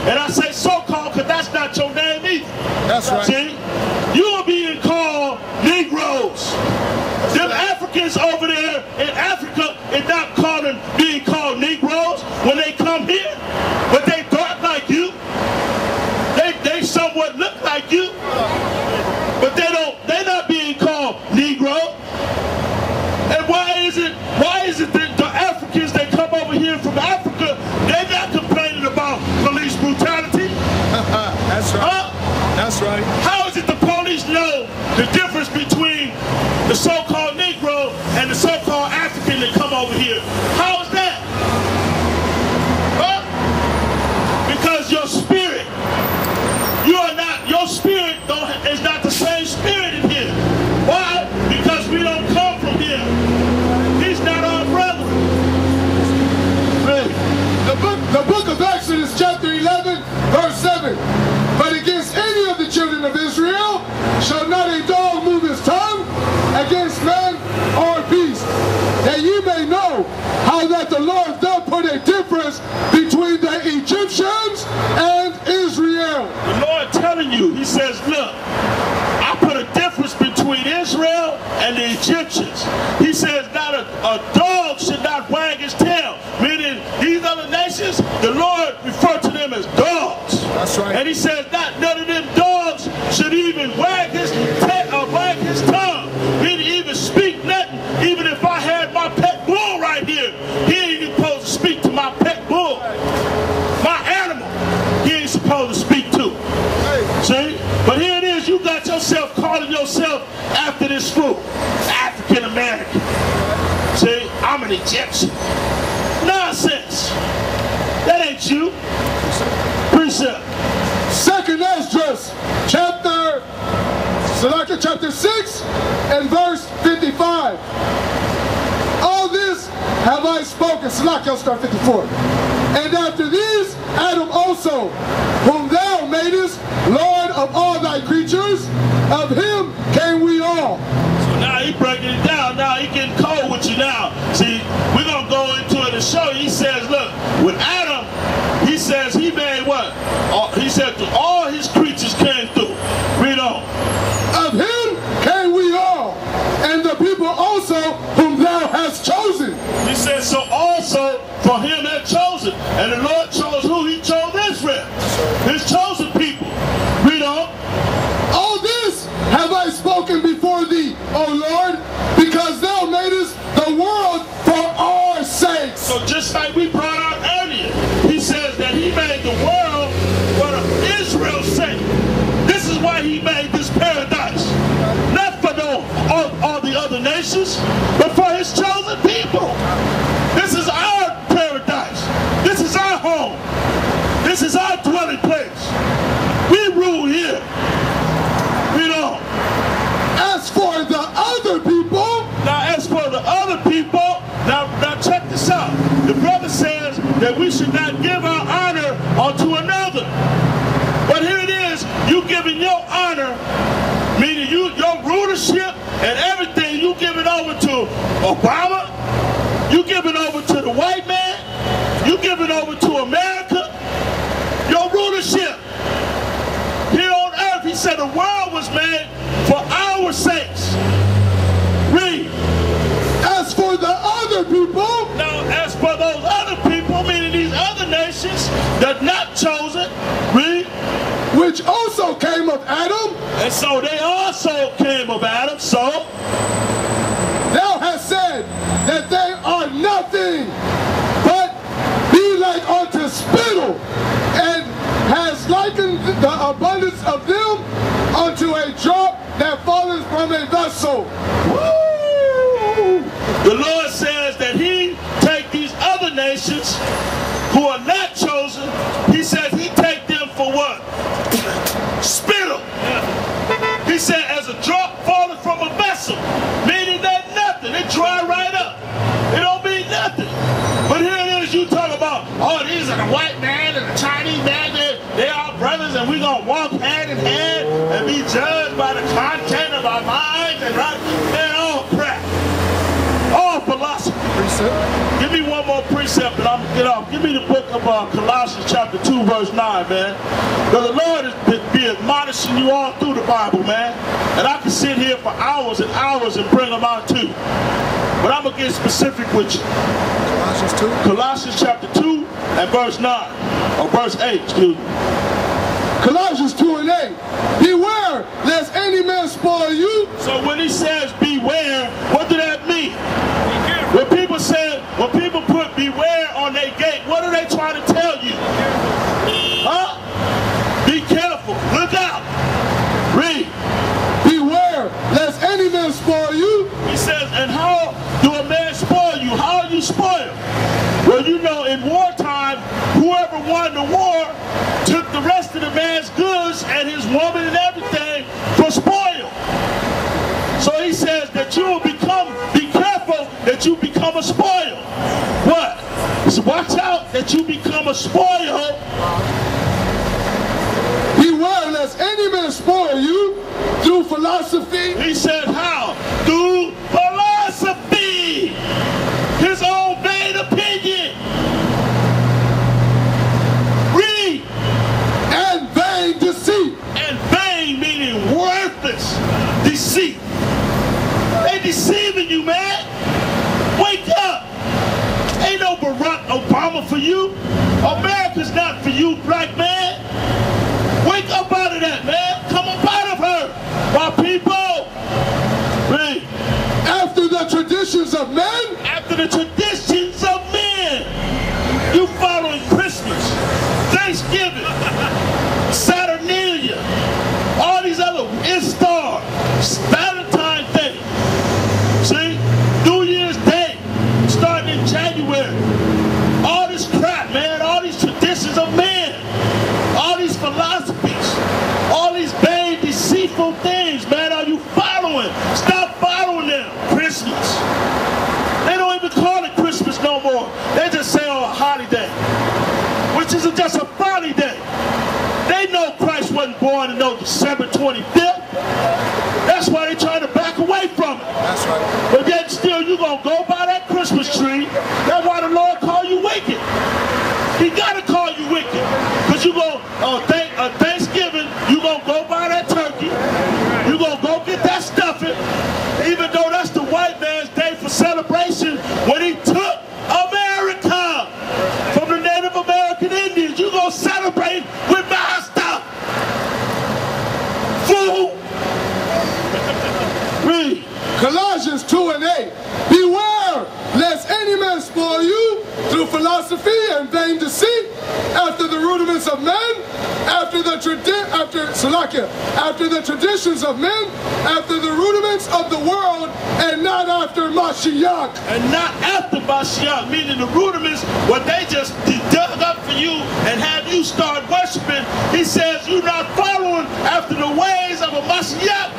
And I say so-called because that's not your name either. That's right. See? You are being called Negroes. Them Africans over there in Africa is not being called Negroes when they come here. But they dark like you. They somewhat look like you. But they're not being called Negro. And why is it that the Africans that come over here from Africa, they're not complaining about police brutality? That's right. That's right. How is it the police know the difference between the so-called Negro and the so-called African that come over here? How is that? Huh? Because your spirit, your spirit is not the same spirit in here. Why? Because we don't come from here. He's not our brother. The book of Exodus, chapter 11, verse 7. But against any of the children of Israel shall not a dog move his tongue against man or beast, that ye may know how that the Lord doth put a difference between the Egyptians and Israel. The Lord telling you, he says, look, I put a difference between Israel and the Egyptians. He says not a dog should not wag his tail, meaning these other nations, the Lord referred to them as dogs. That's right. And he says not none of them dogs should even wag his tongue, meaning even speak nothing. Even if I had my pet bull right here, he ain't even supposed to speak to my pet bull. My animal, he ain't supposed to speak to. See? But here it is, you got yourself calling yourself after this fool, African American. See? I'm an Egyptian. Nonsense. That ain't you. Precept. Second Esdras, chapter 6 and verse 55. All this have I spoken. Selachia, start 54. And after these, Adam also, whom thou madest Lord of all thy creatures, of him came we all. So now he breaking it down. Now he getting cold with you now. See, we're going to go into it and show you. He says, look, with Adam, he says he made what? He said to all his creatures came through. Read on. Of him came we all, and the people also whom thou hast chosen. He says, so also for him that chosen. And the Lord chose who? He chose Israel. His chosen people. Read on. All this have I spoken before thee, O Lord, because thou madest the world for our sakes. So just like we brought out earlier, he says that he made the world for Israel's sake. This is why he made this paradise. Not for all the other nations, but for his chosen people. This is our paradise. This is our home. This is our dwelling place. We rule here. Read on. As for the other people, now check this out. The brother says that we should not give our honor unto another. But here it is, you giving your honor, meaning your rulership and everything, you give it over to Obama, you give it over to the white man, you give it over to America. Your rulership here on earth, he said the world was made for our sakes. Read. as for the other people, Now, as for those other people, meaning these other nations that not chosen, read. which also came of Adam, And so they also came of Adam, so thou hast said that they are nothing, but be like unto spittle, and has likened the abundance of them unto a drop that falleth from a vessel. woo! The Lord says that he take these other nations who are not chosen, he says he take them for what? Spittle. He said as a drop falling from a vessel, meaning that nothing. It dry right up. It don't mean nothing. But here it is, you talk about, oh, these are the white man and the Chinese man, they are brothers, and we're going to walk hand in hand and be judged by the content of our minds, and right, they're all crap. All philosophy. Precept. Give me one more precept and I'm going to get off. Give me the book of Colossians chapter 2, verse 9, man. Because the Lord has been admonishing you all through the Bible, man. And I can sit here for hours and hours and bring them out too. But I'm going to get specific with you. Colossians 2? Colossians chapter 2 and verse 9. Or verse 8, excuse me. Colossians 2 and 8. Beware lest any man spoil you. So when he says beware, what does that mean? When people put beware on their gate, what are they trying to tell you? Huh? Be careful. Look out. Read. Beware lest any man spoil you. He says, and how do a man spoil you? How are you spoiled? Well, you know, in wartime, whoever won the war took the rest of the man's goods and his woman and everything for spoil. So he says that you will be careful that you become a spoil. What? So watch out that you become a spoil. Beware lest any man spoil you through philosophy. He said how? Through philosophy. His own vain opinion. Read. And vain deceit. And vain meaning worthless deceit. They deceiving you, man. Wake up. Ain't no Barack Obama for you. America's not for you, black man. Wake up out of that, man. Come up out of her. My people. Read. After the traditions of men. After the traditions of men. You following Christmas, Thanksgiving, Saturnalia, all these other Istar, Valentine's Day. See? New Year's Day, starting in January. All this crap, man. All these traditions of men. All these philosophies. All these vain, deceitful things, man. Are you following? Stop following them. Christmas. They don't even call it Christmas no more. They just say, oh, a holiday. Which is just a folly day. They know Christ wasn't born until December 25th. That's why they're trying to back away from it. That's right. But yet still, you're going to go by that Christmas tree. That's why the Lord called you wicked. He got to call you wicked. Because you go, Thanksgiving, you're going to go buy that turkey. You're going to go get that stuffing. Even though that's the white man's day for celebration, when he took America from the Native American Indians, you're going to celebrate with my stuff. Fool. Read. Colossians 2 and 8. Beware lest any man spoil you through philosophy and vain deceit, after the rudiments of men, after the traditions of men, after the rudiments of the world, and not after Mashayach. And not after Mashayach, meaning the rudiments, what they just dug up for you and have you start worshiping. He says you're not following after the ways of a Mashayach.